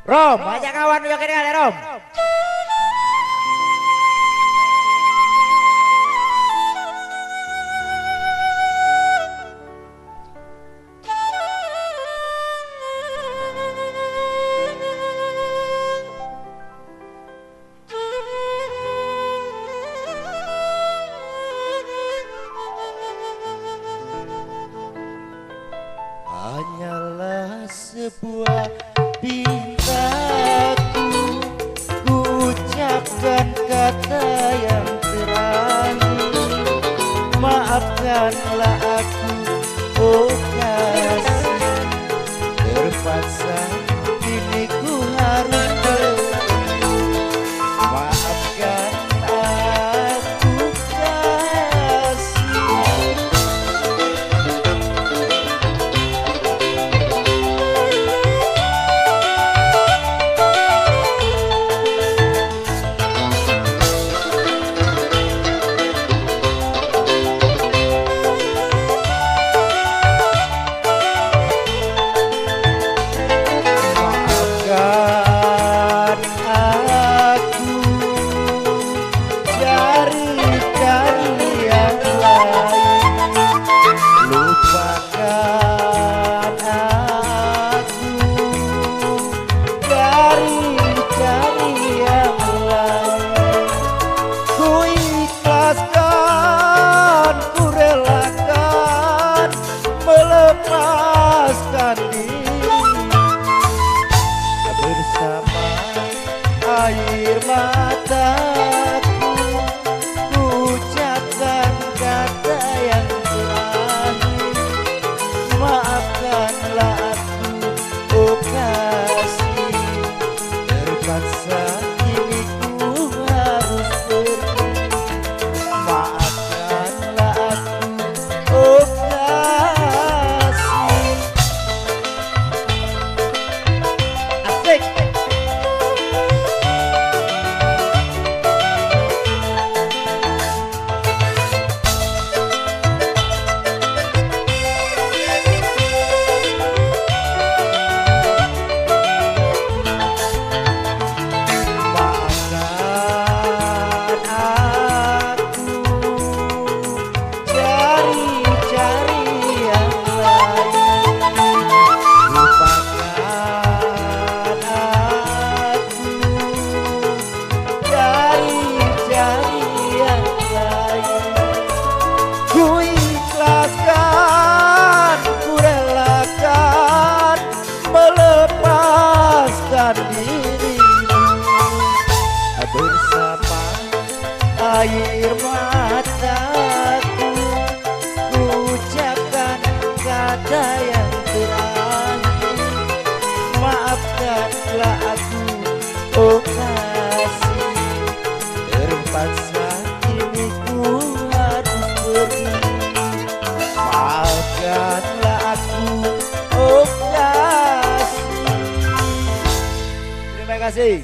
Rom, ajak kawan juga kene ada Rom. Hanyalah sebuah pintaku, ku ucapkan kata yang terakhir. Maafkanlah aku, oh kasih. Terpaksa kini ku harus pergi. Maafkan aku kasih. Air mataku, ku ucapkan kata yang terakhir. Maafkanlah aku, oh kasih. Terpaksa kini ku harus pergi. Maafkanlah aku, oh kasih. Asik. Bersama air mataku, ku ucapkan kata yang terakhir. Maafkanlah aku, oh kasih. Terpaksa kini ku harus pergi. Maafkanlah aku, oh kasih. Terima kasih.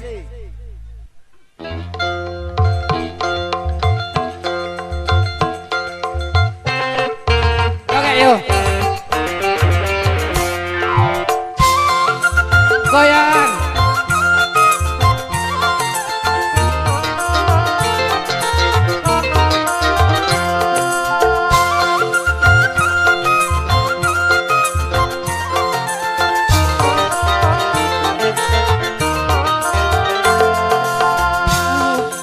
Goyang.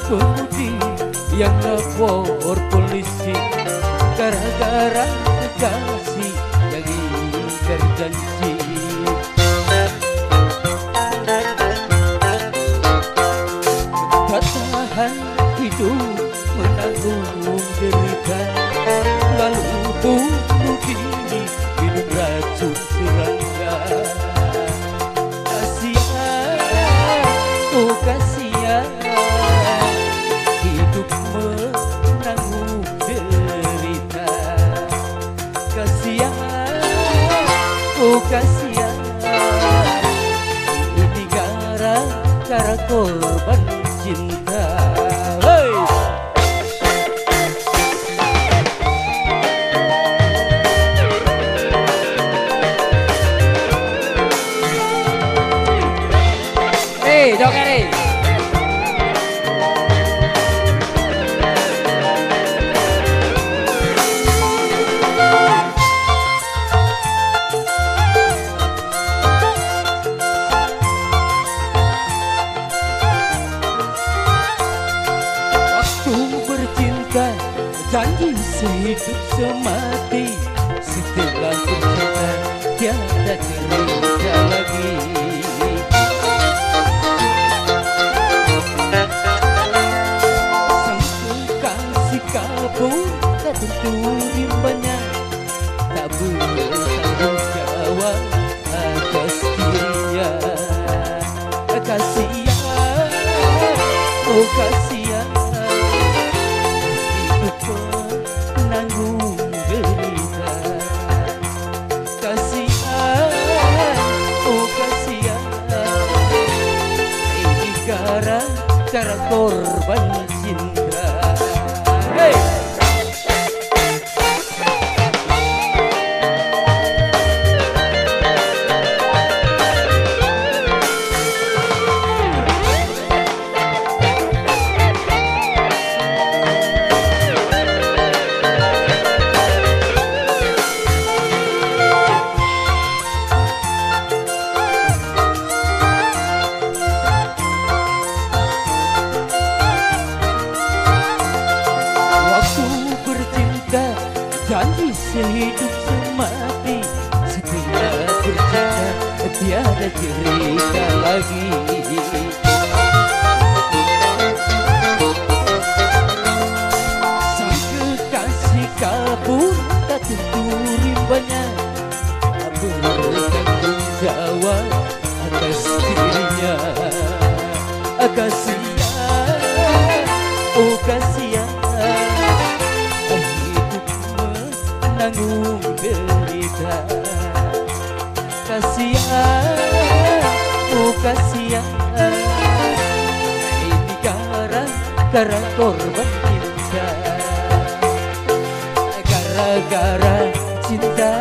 Pemudi yang lapor polisi gara-gara kekasih yang ingkar janji. Tahan hidup menanggung derita, lalu bunuh diri minum racun serangga. Kasihan, oh kasihan, hidup menanggung derita. Kasihan, oh kasihan, ini gara-gara korban cinta. Hey! Bejo kiri. Waktu bercinta, janji sehidup semati. Setelah bercinta, tiada cerita lagi. Sang kekasih kabur, tak tentu rimbanya. Tak bertanggung jawab atas dirinya. Kasihan, oh kasihan, hidup menanggung derita. Kasihan, oh kasihan, ini gara-gara korban cinta. Hey! Janji sehidup semati. Setelah bercinta, tiada cerita lagi. Sang kekasih kabur, tak tentu rimbanya. Tak bertanggung jawab atas dirinya. Kasihan, oh kasihan, menanggung derita. Kasihan, oh kasihan, ini gara-gara korban cinta. Gara-gara cinta